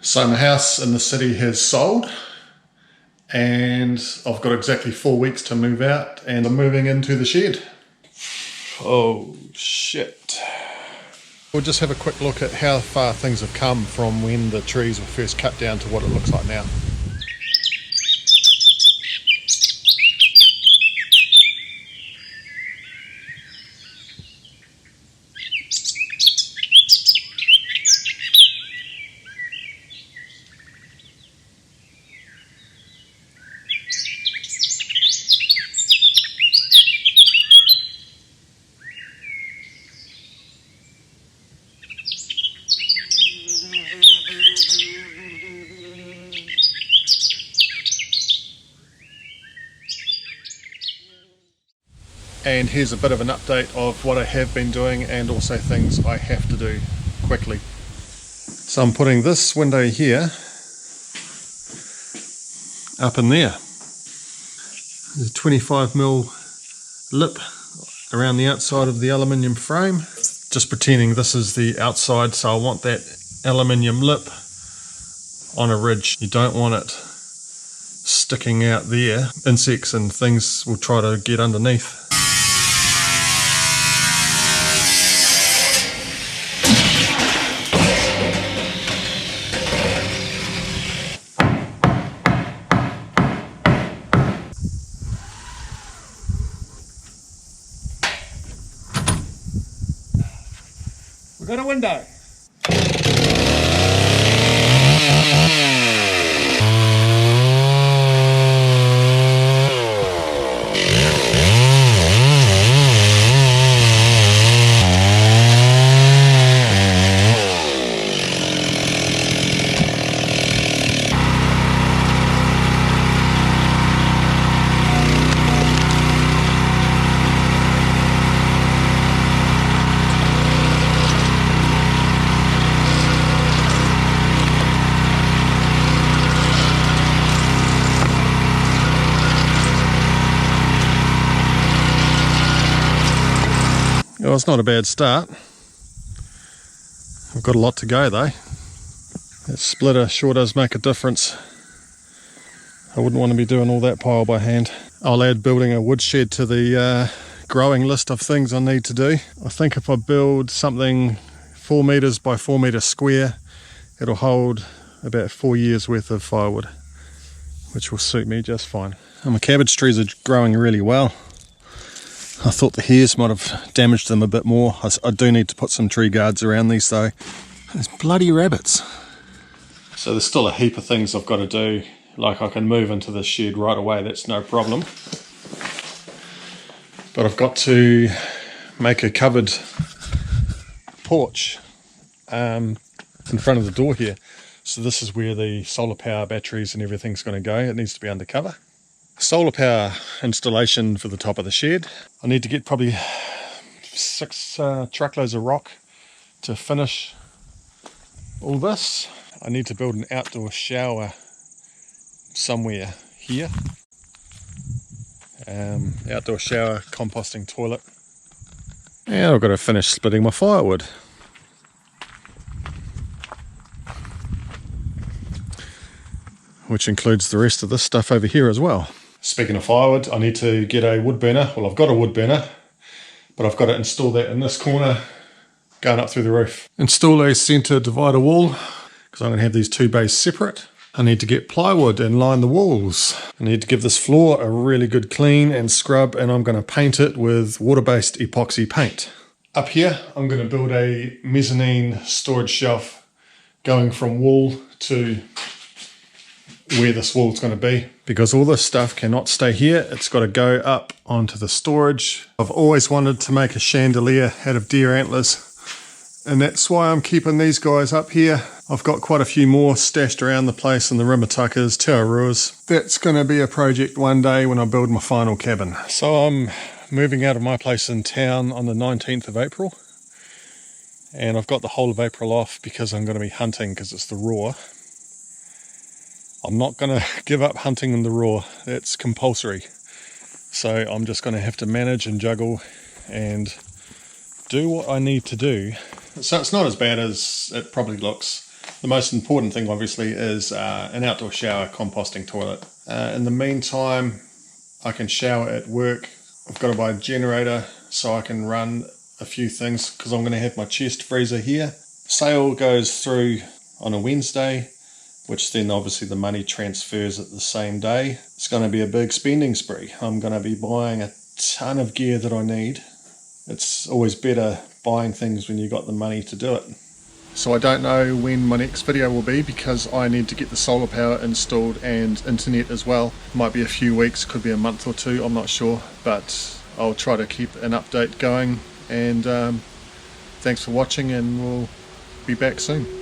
So my house in the city has sold and I've got exactly 4 weeks to move out and I'm moving into the shed. Oh shit. We'll just have a quick look at how far things have come from when the trees were first cut down to what it looks like now. And here's a bit of an update of what I have been doing and also things I have to do quickly. So I'm putting this window here up in there. There's a 25mm lip around the outside of the aluminium frame. Just pretending this is the outside, so I want that aluminium lip on a ridge. You don't want it sticking out there. Insects and things will try to get underneath. We've got a window. Well, it's not a bad start. I've got a lot to go though. That splitter sure does make a difference. I wouldn't want to be doing all that pile by hand. I'll add building a woodshed to the growing list of things I need to do. I think if I build something 4 meters by 4 meters square, it'll hold about 4 years worth of firewood, which will suit me just fine. And my cabbage trees are growing really well. I thought the hares might have damaged them a bit more. I do need to put some tree guards around these though. Those bloody rabbits. So there's still a heap of things I've got to do. Like I can move into the shed right away, that's no problem. But I've got to make a covered porch in front of the door here. So this is where the solar power batteries and everything's going to go. It needs to be undercover. Solar power installation for the top of the shed. I need to get probably 6 truckloads of rock to finish all this. I need to build an outdoor shower somewhere here. Outdoor shower, composting toilet. And I've got to finish splitting my firewood. Which includes the rest of this stuff over here as well. Speaking of firewood, I need to get a wood burner. Well, I've got a wood burner, but I've got to install that in this corner, going up through the roof. Install a centre divider wall, because I'm going to have these 2 bays separate. I need to get plywood and line the walls. I need to give this floor a really good clean and scrub, and I'm going to paint it with water-based epoxy paint. Up here, I'm going to build a mezzanine storage shelf going from wall to where this wall's going to be, because all this stuff cannot stay here. It's got to go up onto the storage. I've always wanted to make a chandelier out of deer antlers, and that's why I'm keeping these guys up here. I've got quite a few more stashed around the place in the rimatakas, te auruas. That's going to be a project one day when I build my final cabin. So I'm moving out of my place in town on the 19th of April, and I've got the whole of April off because I'm going to be hunting, because it's the raw. I'm not going to give up hunting in the raw. That's compulsory. So I'm just going to have to manage and juggle and do what I need to do. So it's not as bad as it probably looks. The most important thing obviously is an outdoor shower composting toilet. In the meantime, I can shower at work. I've got to buy a generator so I can run a few things because I'm going to have my chest freezer here. Sale goes through on a Wednesday, which then obviously the money transfers at the same day. It's going to be a big spending spree. I'm going to be buying a ton of gear that I need. It's always better buying things when you got the money to do it. So I don't know when my next video will be because I need to get the solar power installed and internet as well. Might be a few weeks, could be a month or two, I'm not sure, but I'll try to keep an update going. And thanks for watching, and we'll be back soon.